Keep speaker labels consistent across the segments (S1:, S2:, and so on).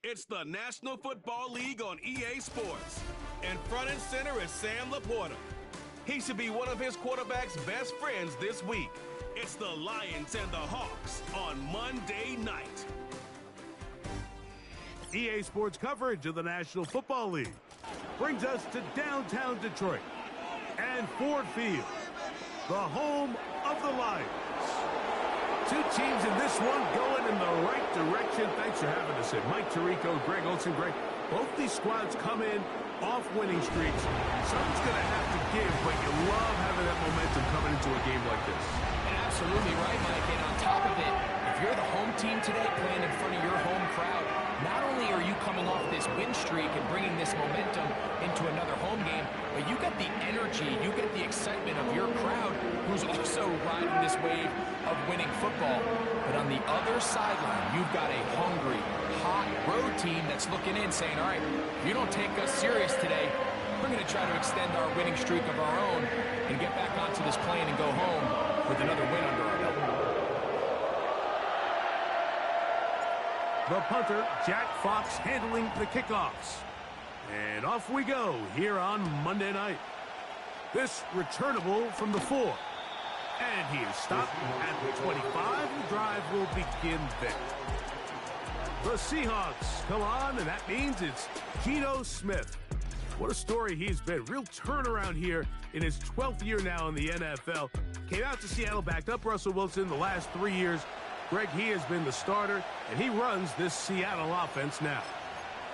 S1: It's the National Football League on EA Sports. And front and center is Sam Laporta. He should be one of his quarterback's best friends this week. It's the Lions and the Hawks on Monday night.
S2: EA Sports coverage of the National Football League brings us to downtown Detroit and Ford Field, the home of the Lions. Two teams in this one going in the right direction. Thanks for having us in. Mike Tirico, Greg Olson. Greg, both these squads come in off winning streaks. Something's going to have to give, but you love having that momentum coming into a game like this.
S3: And absolutely right, Mike. And on top of it, if you're the home team today playing in front of your home crowd, not only are you coming off this win streak and bringing this momentum into another home game, but you got the energy, you get the excitement of your crowd who's also riding this wave of winning football. But on the other sideline, you've got a hungry, hot road team that's looking in saying, all right, if you don't take us serious today, we're going to try to extend our winning streak of our own and get back onto this plane and go home with another win under our belt.
S2: The punter, Jack Fox, handling the kickoffs. And off we go here on Monday night. This returnable from the 4. And he is stopped at the 25. The drive will begin there. The Seahawks come on, and that means it's Geno Smith. What a story he's been. Real turnaround here in his 12th year now in the NFL. Came out to Seattle, backed up Russell Wilson the last 3 years. Greg, he has been the starter, and he runs this Seattle offense now.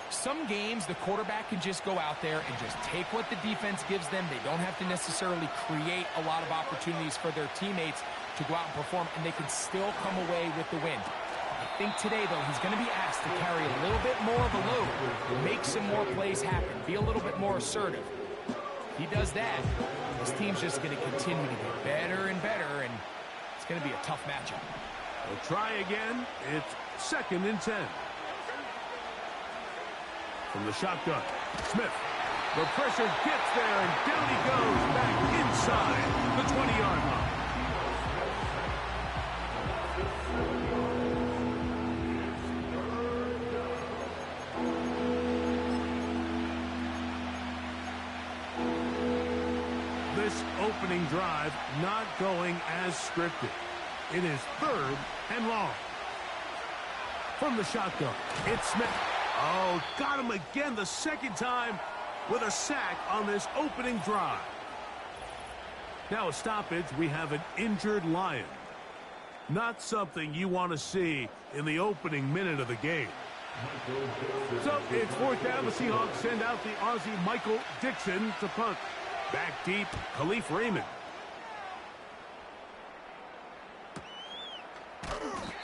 S3: Some games, the quarterback can just go out there and just take what the defense gives them. They don't have to necessarily create a lot of opportunities for their teammates to go out and perform, and they can still come away with the win. I think today, though, he's going to be asked to carry a little bit more of a load, make some more plays happen, be a little bit more assertive. If he does that, this team's just going to continue to get better and better, and it's going to be a tough matchup.
S2: We'll try again. It's 2nd and 10. From the shotgun, Smith. The pressure gets there, and down he goes back inside the 20-yard line. This opening drive not going as scripted. It is 3rd and long. From the shotgun, it's Smith. Oh, got him again the second time with a sack on this opening drive. Now a stoppage, we have an injured Lion. Not something you want to see in the opening minute of the game. So it's 4th down. The Seahawks send out the Aussie Michael Dixon to punt. Back deep, Khalif Raymond.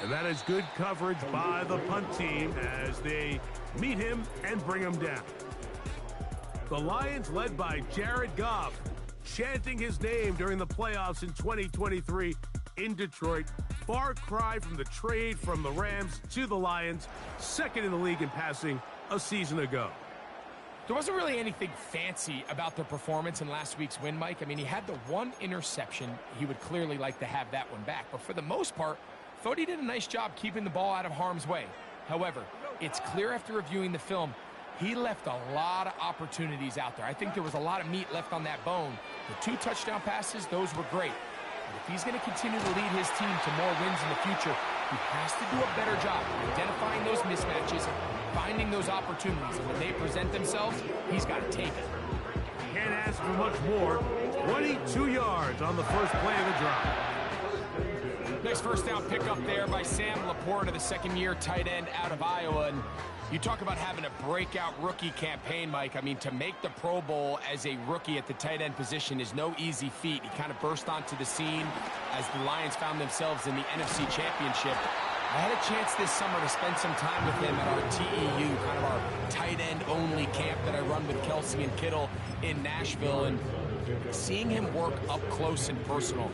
S2: And that is good coverage by the punt team as they meet him and bring him down. The Lions, led by Jared Goff, chanting his name during the playoffs in 2023 in Detroit. Far cry from the trade from the Rams to the Lions, 2nd in the league in passing a season ago.
S3: There wasn't really anything fancy about their performance in last week's win, Mike. I mean, he had the one interception. He would clearly like to have that one back. But for the most part, thought he did a nice job keeping the ball out of harm's way. However, it's clear after reviewing the film, he left a lot of opportunities out there. I think there was a lot of meat left on that bone. The 2 touchdown passes, those were great. But if he's going to continue to lead his team to more wins in the future, he has to do a better job identifying those mismatches, finding those opportunities. And when they present themselves, he's got to take it.
S2: Can't ask for much more. 22 yards on the first play of the drive.
S3: Nice first down pickup there by Sam Laporta, the second-year tight end out of Iowa. And you talk about having a breakout rookie campaign, Mike. I mean, to make the Pro Bowl as a rookie at the tight end position is no easy feat. He kind of burst onto the scene as the Lions found themselves in the NFC Championship. I had a chance this summer to spend some time with him at our TEU, kind of our tight end only camp that I run with Kelsey and Kittle in Nashville. And seeing him work up close and personal,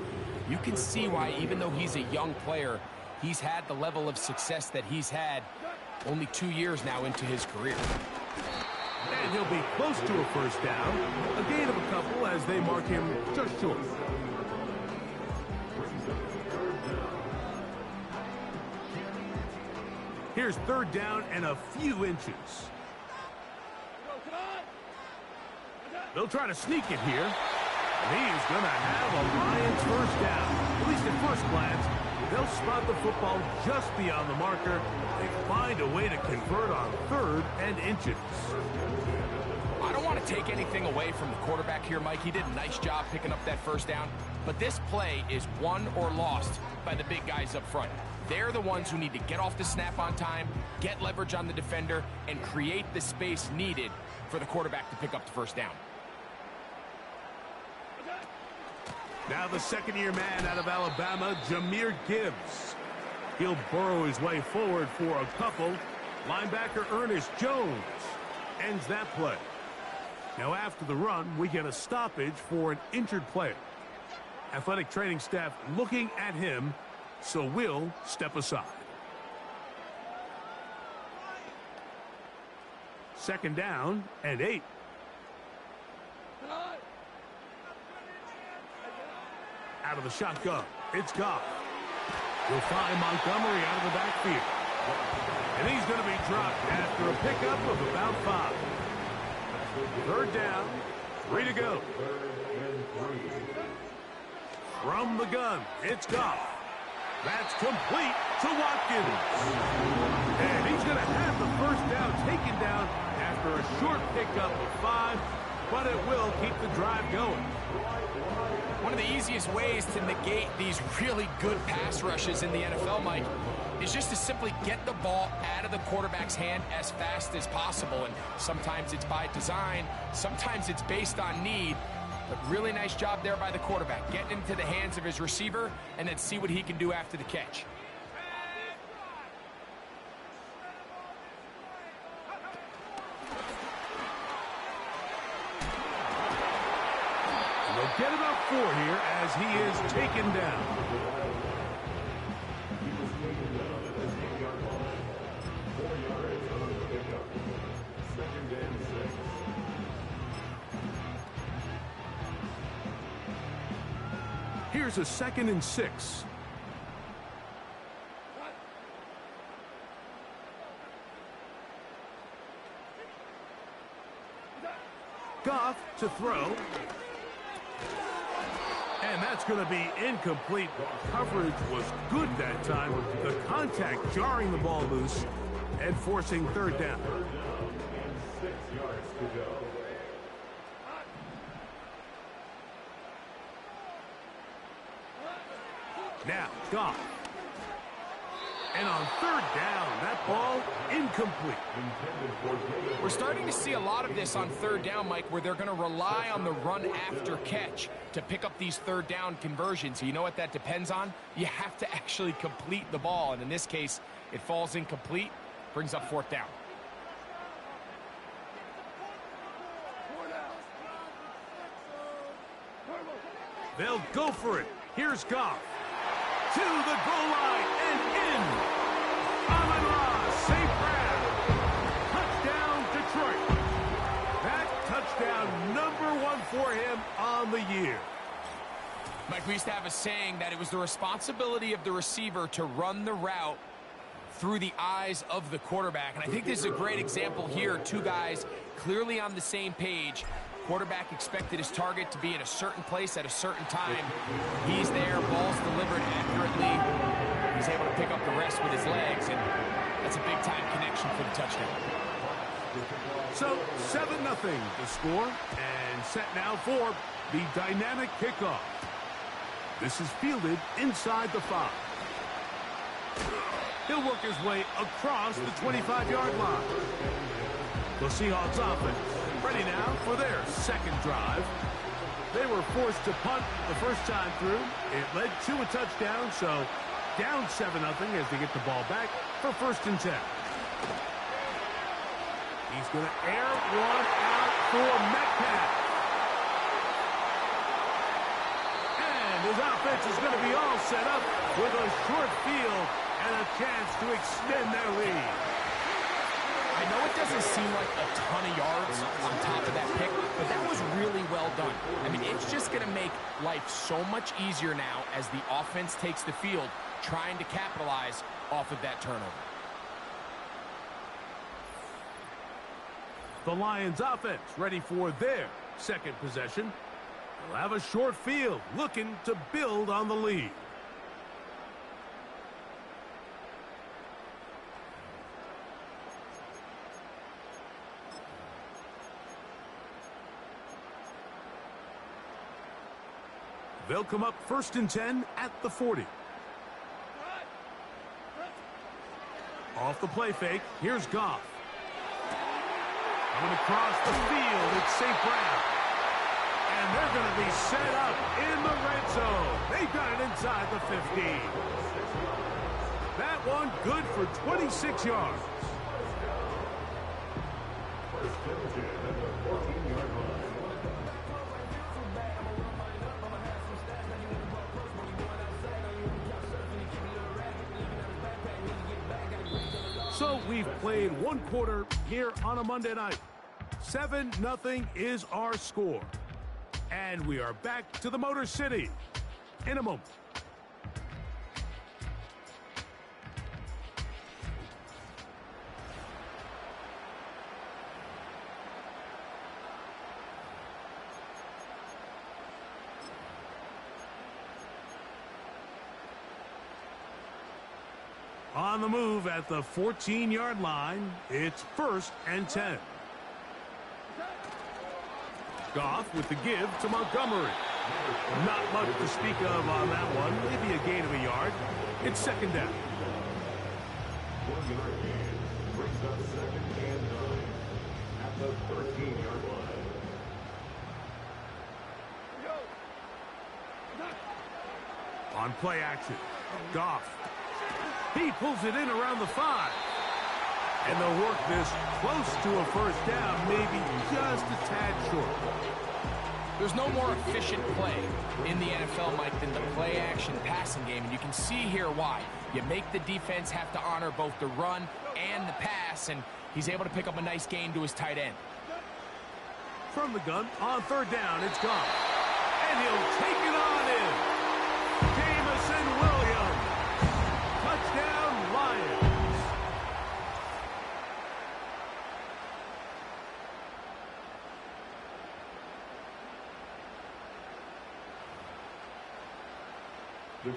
S3: you can see why, even though he's a young player, he's had the level of success that he's had only 2 years now into his career.
S2: And he'll be close to a first down. A gain of a couple as they mark him just short. Here's third down and a few inches. They'll try to sneak it here. And he's going to have a Lions first down. At least at first glance, they'll spot the football just beyond the marker. They find a way to convert on third and inches.
S3: I don't want to take anything away from the quarterback here, Mike. He did a nice job picking up that first down. But this play is won or lost by the big guys up front. They're the ones who need to get off the snap on time, get leverage on the defender, and create the space needed for the quarterback to pick up the first down.
S2: Now the second-year man out of Alabama, Jahmyr Gibbs. He'll burrow his way forward for a couple. Linebacker Ernest Jones ends that play. Now after the run, we get a stoppage for an injured player. Athletic training staff looking at him, so we'll step aside. Second down and 8. Out of the shotgun, it's Goff. He'll find Montgomery out of the backfield. And he's going to be dropped after a pickup of about 5. Third down, 3 to go. From the gun, it's Goff. That's complete to Watkins. And he's going to have the first down taken down after a short pickup of 5, but it will keep the drive going.
S3: One of the easiest ways to negate these really good pass rushes in the NFL, Mike, is just to simply get the ball out of the quarterback's hand as fast as possible. And sometimes it's by design, sometimes it's based on need. But really nice job there by the quarterback, getting into the hands of his receiver and then see what he can do after the catch.
S2: They'll get about 4 here as he is taken down. Here's a 2nd and 6. Goff to throw. And that's going to be incomplete. Coverage was good that time. The contact jarring the ball loose and forcing third down. Now, Goff. And on third down, that ball incomplete.
S3: We're starting to see a lot of this on third down, Mike, where they're going to rely on the run after catch to pick up these third down conversions. You know what that depends on? You have to actually complete the ball. And in this case, it falls incomplete, brings up 4th down.
S2: They'll go for it. Here's Goff. To the goal line and in. Amon-Ra, safe grab. Touchdown, Detroit. That touchdown number 1 for him on the year.
S3: Mike, we used to have a saying that it was the responsibility of the receiver to run the route through the eyes of the quarterback. And I think this is a great example here. 2 guys clearly on the same page. Quarterback expected his target to be in a certain place at a certain time. He's there, ball's delivered accurately. He's able to pick up the rest with his legs, and that's a big-time connection for the touchdown.
S2: So, 7-0 the score, and set now for the dynamic kickoff. This is fielded inside the 5. He'll work his way across the 25-yard line. The Seahawks offense ready now for their 2nd drive. They were forced to punt the first time through. It led to a touchdown, so down 7-0 as they get the ball back for 1st and 10. He's going to air one out for Metcalf. And his offense is going to be all set up with a short field and a chance to extend their lead.
S3: I know it doesn't seem like a ton of yards on top of that pick, but that was really well done. I mean, it's just going to make life so much easier now as the offense takes the field, trying to capitalize off of that turnover.
S2: The Lions offense ready for their second possession. They'll have a short field, looking to build on the lead. They'll come up 1st and 10 at the 40. Off the play fake, here's Goff. Going across the field, it's St. Brown. And they're going to be set up in the red zone. They've got it inside the 15. That one good for 26 yards. So we've played one quarter here on a Monday night. 7-0 is our score. And we are back to the Motor City in a moment. On the move at the 14-yard line, it's 1st and 10. Goff with the give to Montgomery. Not much to speak of on that one. Maybe a gain of a yard. It's 2nd down.
S4: 1-yard gain brings up 2nd and 9 at the 13-yard line.
S2: On play action, Goff. He pulls it in around the 5. And they'll work this close to a 1st down, maybe just a tad short.
S3: There's no more efficient play in the NFL, Mike, than the play-action passing game, and you can see here why. You make the defense have to honor both the run and the pass, and he's able to pick up a nice gain to his tight end.
S2: From the gun, on 3rd down, it's Goff. And he'll take it on in. Jamison Williams. Touchdown, Lions.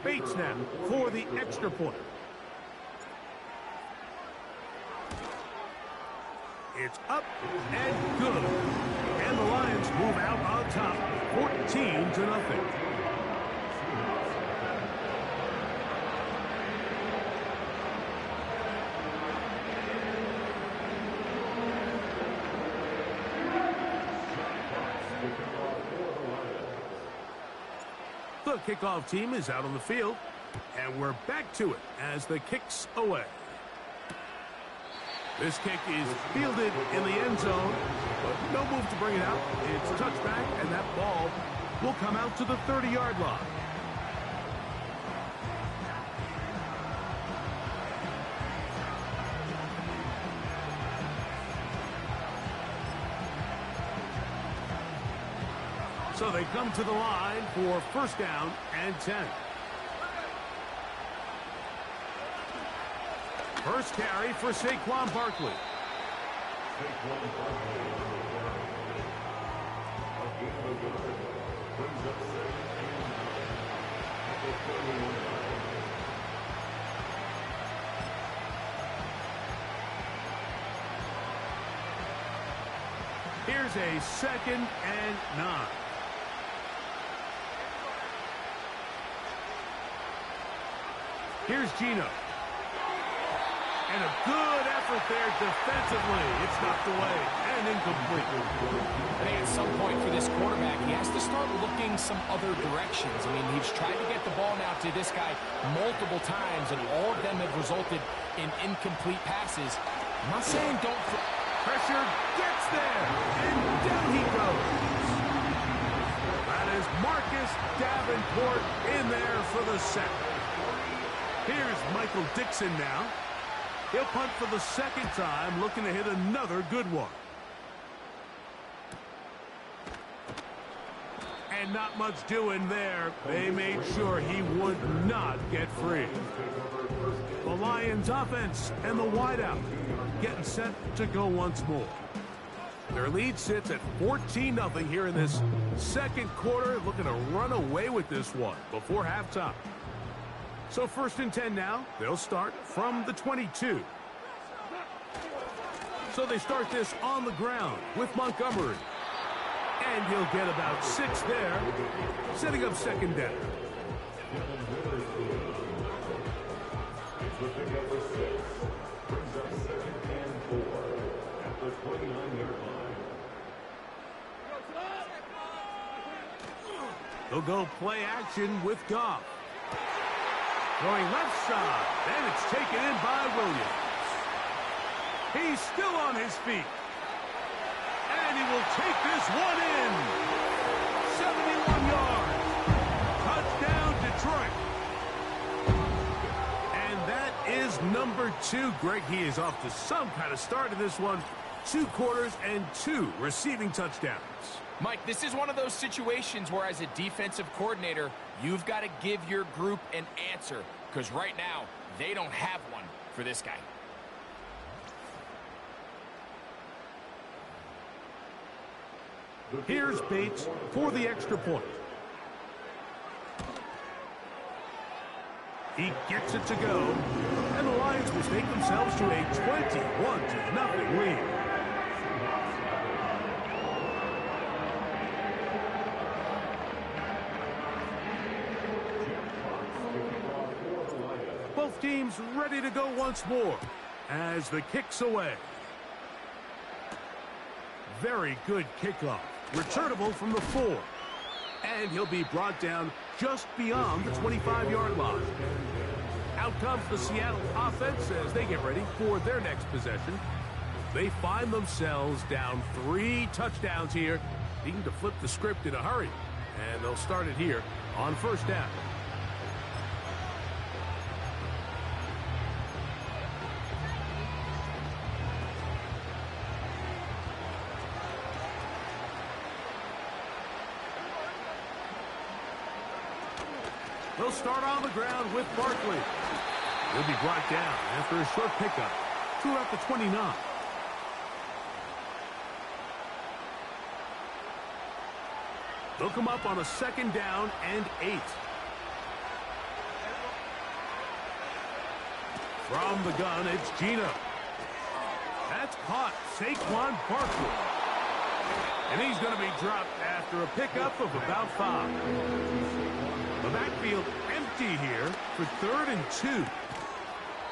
S2: Bates now for the extra point. It's up and good. And the Lions move out on top, 14-0. The kickoff team is out on the field, and we're back to it as the kick's away. This kick is fielded in the end zone, but no move to bring it out. It's touchback, and that ball will come out to the 30-yard line. So they come to the line for 1st down and 10. First carry for Saquon Barkley. Here's a 2nd and 9. Here's Gino. And a good effort there defensively. It's knocked away and incomplete.
S3: I think at some point for this quarterback, he has to start looking some other directions. I mean, he's tried to get the ball now to this guy multiple times, and all of them have resulted in incomplete passes. I'm not saying don't...
S2: Pressure gets there, and down he goes. That is Marcus Davenport in there for the sack. Here's Michael Dixon now. He'll punt for the 2nd time, looking to hit another good one. And not much doing there. They made sure he would not get free. The Lions offense and the wideout getting set to go once more. Their lead sits at 14-0 here in this second quarter, looking to run away with this one before halftime. So 1st and 10 now. They'll start from the 22. So they start this on the ground with Montgomery. And he'll get about 6 there, setting up second down.
S4: The pickup for 6 brings up 2nd and 4 at the 29-yard line.
S2: They'll go play action with Goff. Going left side, and it's taken in by Williams. He's still on his feet. And he will take this one in. 71 yards. Touchdown, Detroit. And that is number 2. Greg, he is off to some kind of start in this one. 2 quarters and 2 receiving touchdowns.
S3: Mike, this is one of those situations where as a defensive coordinator, you've got to give your group an answer. Because right now, they don't have one for this guy.
S2: Here's Bates for the extra point. He gets it to go, and the Lions will take themselves to a 21-0 lead. Both teams ready to go once more as the kick's away. Very good kickoff. Returnable from the 4. And he'll be brought down just beyond the 25-yard line. Out comes the Seattle offense as they get ready for their next possession. They find themselves down 3 touchdowns here, needing to flip the script in a hurry. And they'll start it here on 1st down. They'll start on the ground with Barkley. He'll be brought down after a short pickup to about the 29. They'll come up on a 2nd down and 8. From the gun, it's Gino. That's caught. Saquon Barkley. And he's going to be dropped after a pickup of about 5. The backfield empty here for 3rd and 2.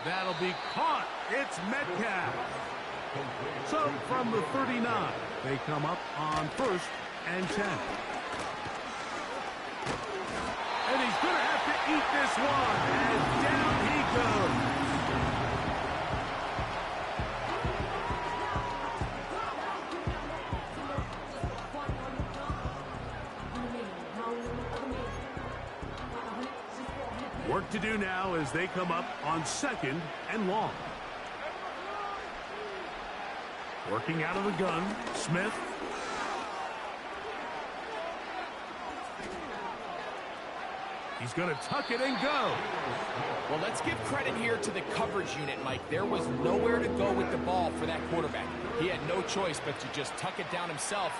S2: That'll be caught. It's Metcalf. So from the 39, they come up on 1st and 10. And he's going to have to eat this one. And down he goes. Work to do now as they come up on 2nd and long. Working out of the gun, Smith. He's going to tuck it and go.
S3: Well, let's give credit here to the coverage unit, Mike. There was nowhere to go with the ball for that quarterback. He had no choice but to just tuck it down himself,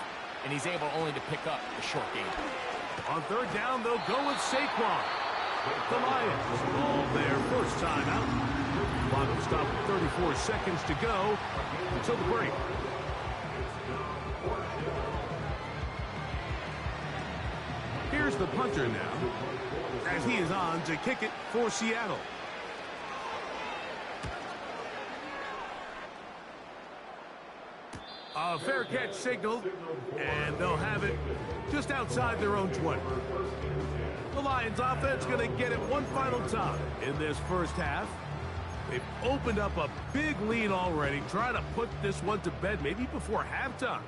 S3: and he's able only to pick up a short gain.
S2: On 3rd down, they'll go with Saquon. The Lions call their first time out. Clock will stop with 34 seconds to go until the break. Here's the punter now as he is on to kick it for Seattle. A fair catch signaled, and they'll have it just outside their own 20. The Lions offense going to get it one final time in this first half. They've opened up a big lead already, trying to put this one to bed maybe before halftime.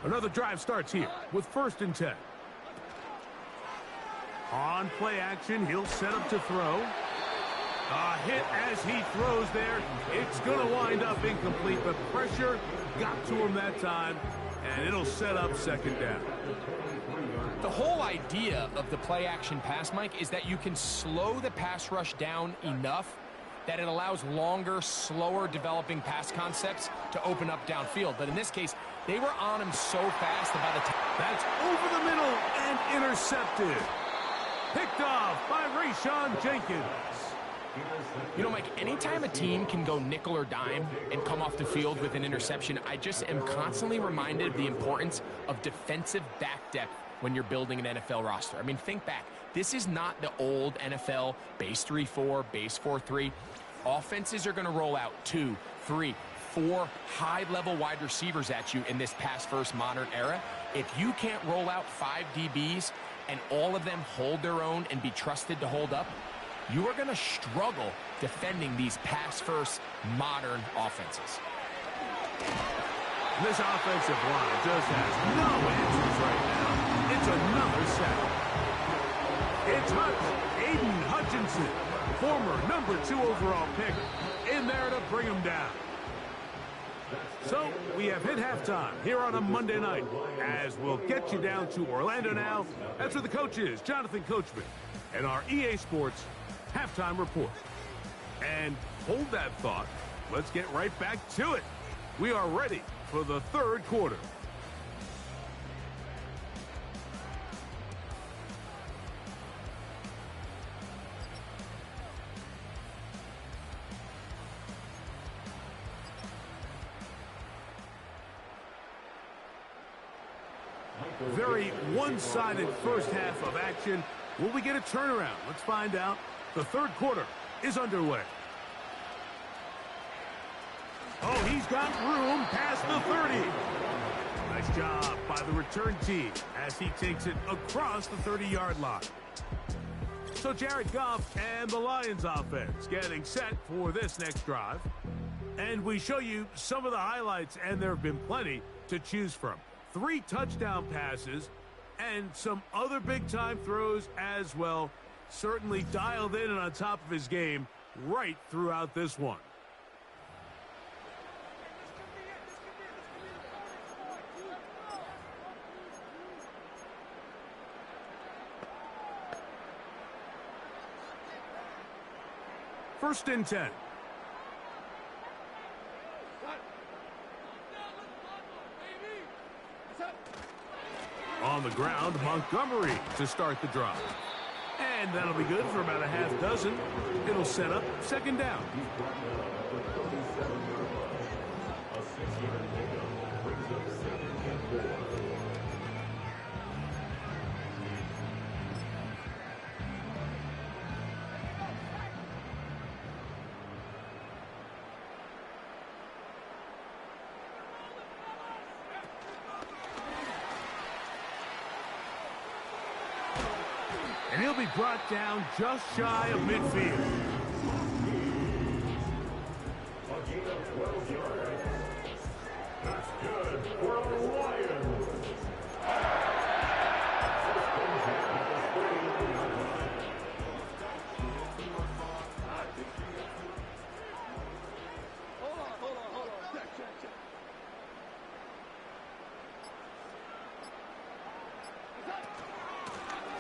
S2: Another drive starts here with 1st and 10. On play action, he'll set up to throw. A hit as he throws there. It's going to wind up incomplete, but pressure got to him that time, and it'll set up 2nd down.
S3: The whole idea of the play-action pass, Mike, is that you can slow the pass rush down enough that it allows longer, slower developing pass concepts to open up downfield. But in this case, They were on him so fast that by the time...
S2: That's over the middle and intercepted. Picked off by Rayshon Jenkins.
S3: You know, Mike, anytime a team can go nickel or dime and come off the field with an interception, I just am constantly reminded of the importance of defensive back depth when you're building an NFL roster. I mean, think back. This is not the old NFL base 3-4, base 4-3. Offenses are going to roll out 2, 3, 4 high-level wide receivers at you in this pass-first modern era. If you can't roll out 5 DBs and all of them hold their own and be trusted to hold up, you are going to struggle defending these pass-first modern offenses.
S2: This offensive line just has no answers right now. It's another sack. It's Aiden Hutchinson, former #2 overall pick, in there to bring him down. So we have hit halftime here on a Monday night, as we'll get you down to Orlando now. That's where the coach is, Jonathan Coachman, and our EA Sports halftime report. And hold that thought. Let's get right back to it. We are ready for the third quarter. Very one-sided first half of action. Will we get a turnaround? Let's find out. The third quarter is underway. Oh, he's got room past the 30. Nice job by the return team as he takes it across the 30-yard line. So Jared Goff and the Lions offense getting set for this next drive. And we show you some of the highlights, and there have been plenty to choose from. 3 touchdown passes and some other big-time throws as well. Certainly dialed in and on top of his game right throughout this one. First and 10. On the ground, Montgomery to start the drive. And that'll be good for about a half dozen. It'll set up second down. And he'll be brought down just shy of midfield.
S4: A gain of 12 yards. That's good for the Lions. First and 10 at the 39-yard line. Hold on. Check.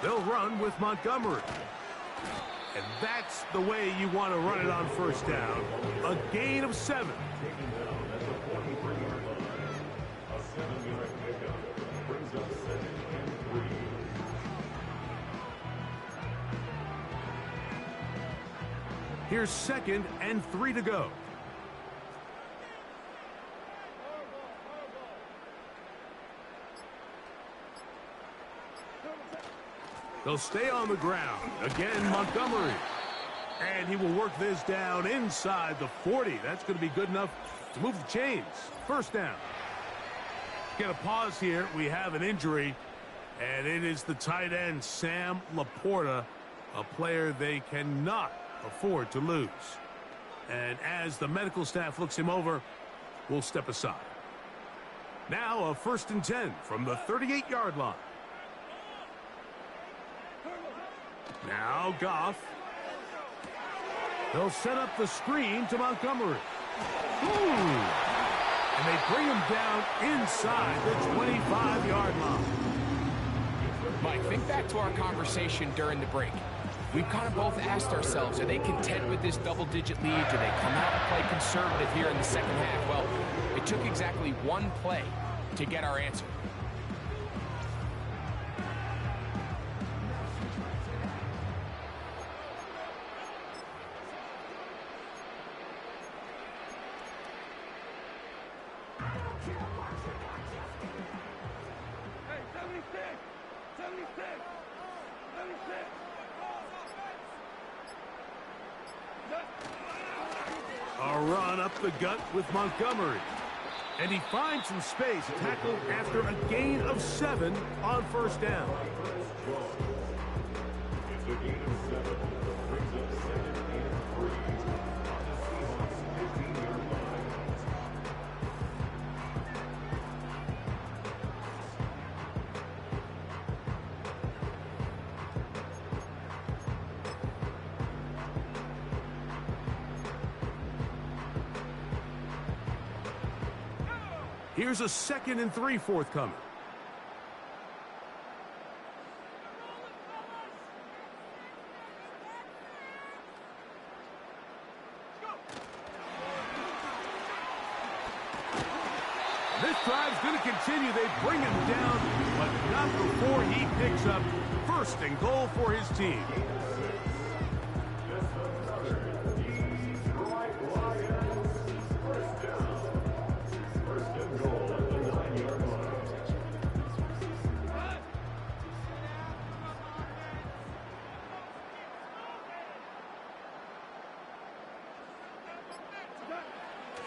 S2: They'll run with Montgomery. And that's the way you want to run it on first down. A gain of 7.
S4: Taken down at the 43-yard line. A 7-yard pickup brings up 2nd and 3.
S2: Here's 2nd and 3 to go. They'll stay on the ground. Again, Montgomery. And he will work this down inside the 40. That's going to be good enough to move the chains. First down. Get a pause here. We have an injury. And it is the tight end, Sam Laporta, a player they cannot afford to lose. And as the medical staff looks him over, we'll step aside. Now a 1st and 10 from the 38-yard line. Now Goff. They'll set up the screen to Montgomery. Ooh. And they bring him down inside the 25-yard line.
S3: Mike, think back to our conversation during the break. We've kind of both asked ourselves, are they content with this double-digit lead? Do they come out and play conservative here in the second half? Well, it took exactly one play to get our answer.
S2: A run up the gut with Montgomery. And he finds some space, tackled after a gain of 7 on first down.
S4: It's a gain of 7. Brings up 2nd and 3 on the Seahawks 15-yard line.
S2: Here's a 2nd and 3 forthcoming. This drive's going to continue. They bring him down, but not before he picks up 1st and goal for his team.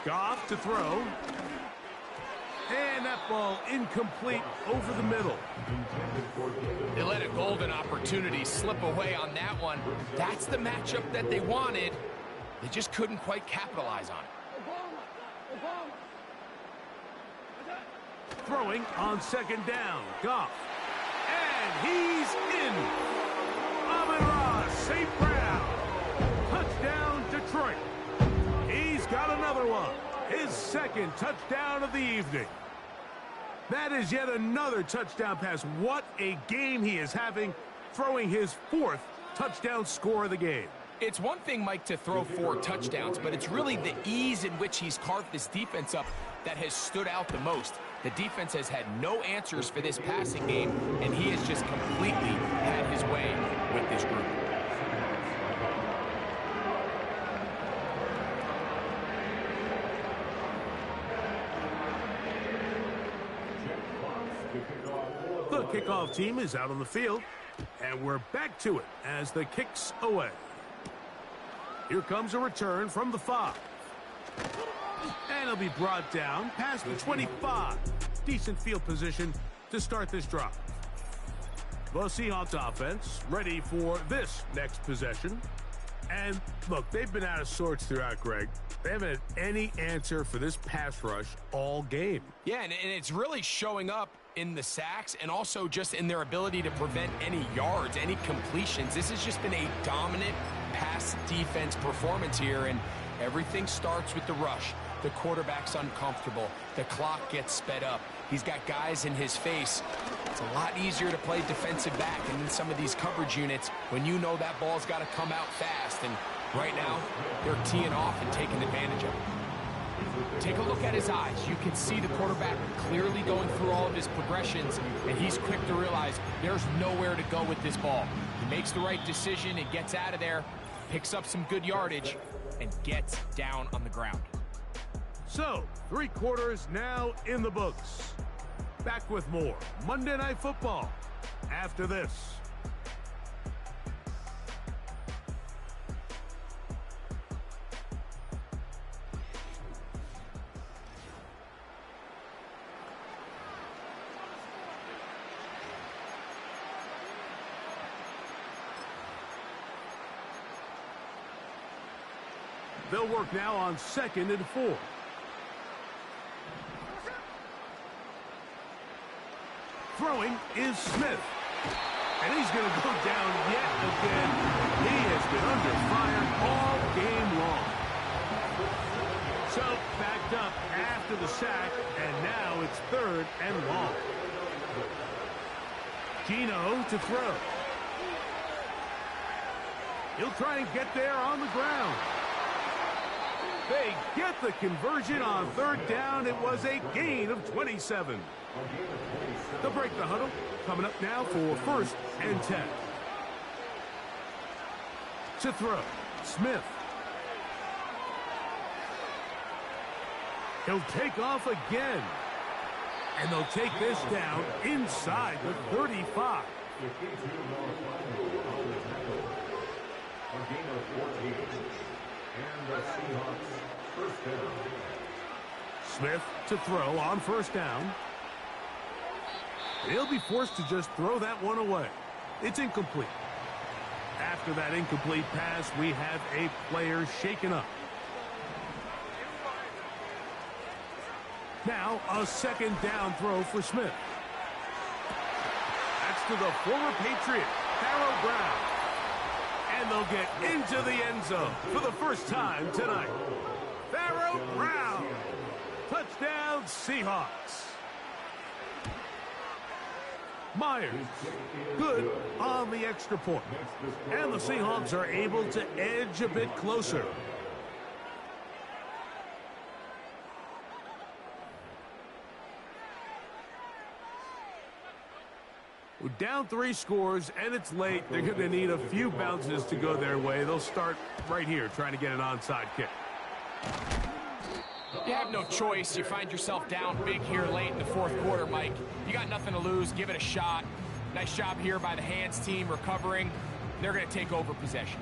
S2: Goff to throw. And that ball incomplete over the middle.
S3: They let a golden opportunity slip away on that one. That's the matchup that they wanted. They just couldn't quite capitalize on it.
S2: Throwing on 2nd down. Goff. And he's in. Amon-Ra St. Brown. Touchdown, Detroit. He's got another one. His 2nd touchdown of the evening. That is yet another touchdown pass. What a game he is having, throwing his 4th touchdown score of the game.
S3: It's one thing, Mike, to throw 4 touchdowns, but it's really the ease in which he's carved this defense up that has stood out the most. The defense has had no answers for this passing game, and he has just completely had his way with this group.
S2: The kickoff team is out on the field, and we're back to it as the kick's away. Here comes a return from the 5. And he'll be brought down past the 25. Decent field position to start this drive. The Seahawks offense ready for this next possession. And look, they've been out of sorts throughout, Greg. They haven't had any answer for this pass rush all game.
S3: Yeah, and it's really showing up in the sacks and also just in their ability to prevent any yards, any completions. This has just been a dominant pass defense performance here, and everything starts with the rush. The quarterback's uncomfortable. The clock gets sped up. He's got guys in his face. It's a lot easier to play defensive back and in some of these coverage units when you know that ball's got to come out fast. And right now, they're teeing off and taking advantage of it. Take a look at his eyes. You can see the quarterback clearly going through all of his progressions, and he's quick to realize there's nowhere to go with this ball. He makes the right decision and gets out of there, picks up some good yardage, and gets down on the ground.
S2: So, 3 quarters now in the books. Back with more Monday Night Football after this. They'll work now on 2nd and 4. Throwing is Smith. And he's going to go down yet again. He has been under fire all game long. So, backed up after the sack, and now it's 3rd and long. Gino to throw. He'll try and get there on the ground. They get the conversion on third down. It was a gain of 27. They'll break the huddle. Coming up now for 1st and 10. To throw, Smith. He'll take off again. And they'll take this down inside the 35.
S4: A gain of 14. And the Seahawks first down.
S2: Smith to throw on 1st down. He'll be forced to just throw that one away. It's incomplete. After that incomplete pass, we have a player shaken up. Now, a 2nd down throw for Smith. That's to the former Patriot, Pharaoh Brown. And they'll get into the end zone for the first time tonight. Pharaoh Brown. Touchdown, Seahawks. Myers, good on the extra point. And the Seahawks are able to edge a bit closer. We're down 3 scores, and it's late. They're going to need a few bounces to go their way. They'll start right here trying to get an onside kick.
S3: You have no choice. You find yourself down big here late in the 4th quarter, Mike. You got nothing to lose. Give it a shot. Nice job here by the hands team recovering. They're going to take over possession.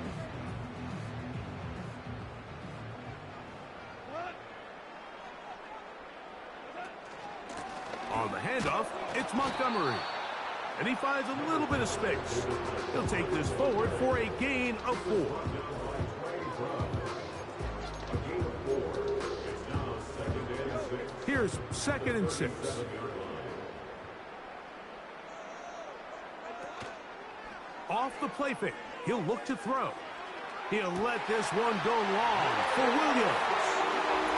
S2: On the handoff, it's Montgomery. And he finds a little bit of space. He'll take this forward for a gain of 4. Here's 2nd and 6. Off the play fake, he'll look to throw. He'll let this one go long for Williams.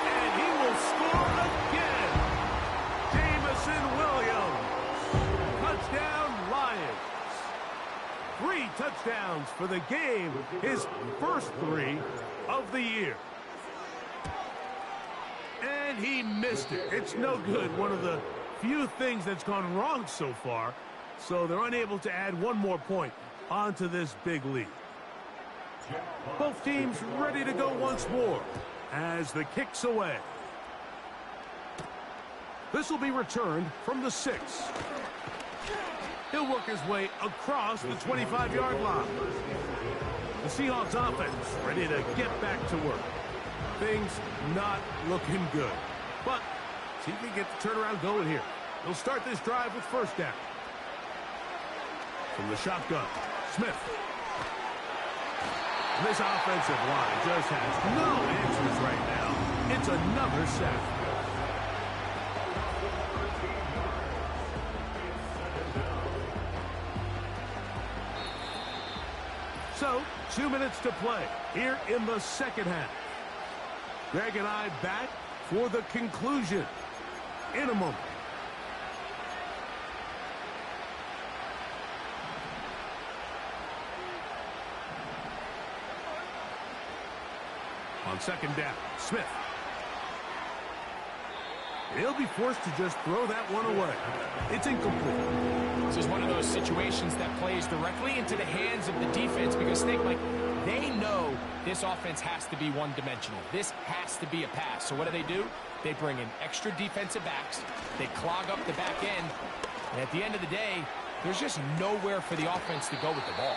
S2: And he will score again. Jamison Williams. Touchdown, Lions. 3 touchdowns for the game. His first 3 of the year. And he missed it. It's no good. One of the few things that's gone wrong so far. So they're unable to add one more point onto this big lead. Both teams ready to go once more as the kick's away. This will be returned from the 6. He'll work his way across the 25-yard line. The Seahawks offense ready to get back to work. Things not looking good. But see if he can get the turnaround going here. He'll start this drive with 1st down. From the shotgun, Smith. This offensive line just has no answers right now. It's another sack. So, 2 minutes to play here in the 2nd half. Greg and I back for the conclusion in a moment. On 2nd down, Smith. He'll be forced to just throw that one away. It's incomplete.
S3: This is one of those situations that plays directly into the hands of the defense because think like they know this offense has to be one-dimensional. This has to be a pass. So what do? They bring in extra defensive backs. They clog up the back end. And at the end of the day, there's just nowhere for the offense to go with the ball.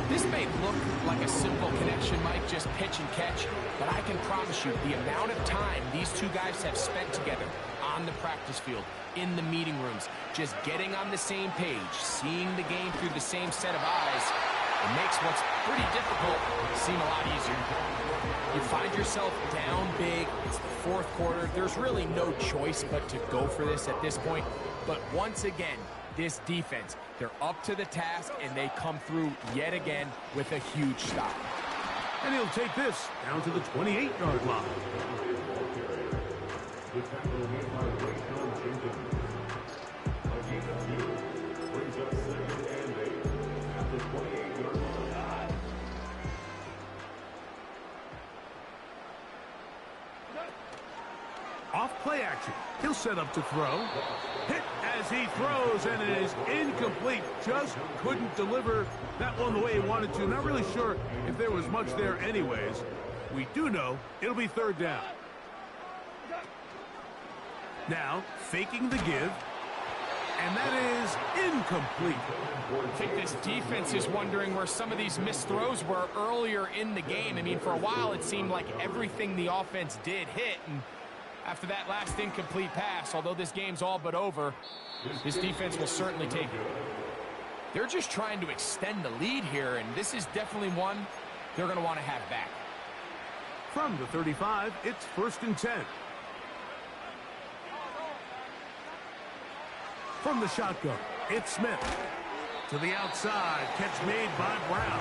S3: This may look like a simple connection, Mike, just pitch and catch, but I can promise you the amount of time these two guys have spent together on the practice field, in the meeting rooms, just getting on the same page, seeing the game through the same set of eyes, it makes what's pretty difficult seem a lot easier. You find yourself down big, it's the 4th quarter, there's really no choice but to go for this at this point, but once again, this defense, they're up to the task, and they come through yet again with a huge stop.
S2: And he'll take this down to the 28-yard line. Off play action. He'll set up to throw. Hit as he throws, and it is incomplete. Just couldn't deliver that one the way he wanted to. Not really sure if there was much there anyways. We do know it'll be third down. Now, faking the give. And that is incomplete.
S3: I think this defense is wondering where some of these missed throws were earlier in the game. I mean, for a while, it seemed like everything the offense did hit. And after that last incomplete pass, although this game's all but over, this defense will certainly take it. They're just trying to extend the lead here, and this is definitely one they're going to want to have back.
S2: From the 35, it's 1st and 10. From the shotgun, it's Smith. To the outside, catch made by Brown.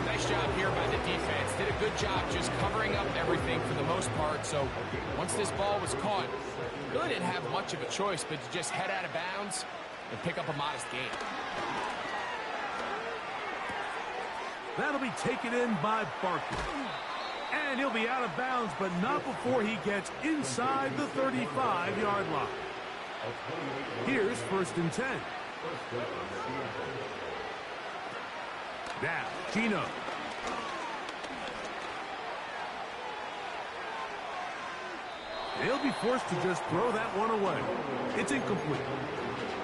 S3: Nice job here by the defense. Did a good job just covering up everything for the most part. So once this ball was caught, really didn't have much of a choice but to just head out of bounds and pick up a modest gain.
S2: That'll be taken in by Barkley. And he'll be out of bounds, but not before he gets inside the 35-yard line. Here's 1st and 10. Now, Gino. He'll be forced to just throw that one away. It's incomplete.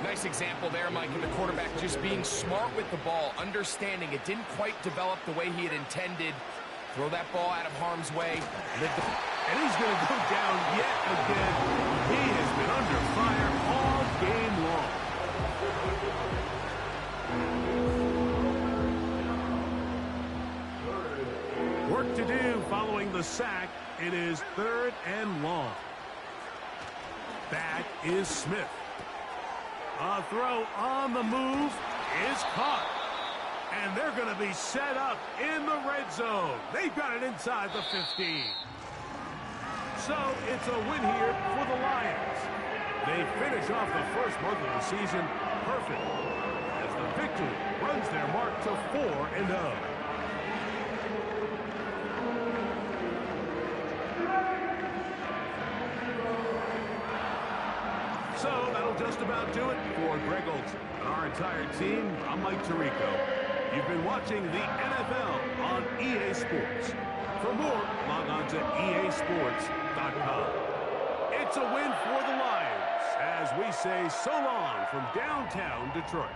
S3: Nice example there, Mike, of the quarterback just being smart with the ball, understanding it didn't quite develop the way he had intended. Throw that ball out of harm's way.
S2: And he's going to go down yet again. He has been under fire all game long. Work to do following the sack. It is 3rd and long. Back is Smith. A throw on the move is caught. And they're going to be set up in the red zone. They've got it inside the 15. So it's a win here for the Lions. They finish off the first month of the season perfect as the victory runs their mark to 4-0. So that'll just about do it for Greg Olson and our entire team. I'm Mike Tirico. You've been watching the NFL on EA Sports. For more, log on to easports.com. It's a win for the Lions as we say so long from downtown Detroit.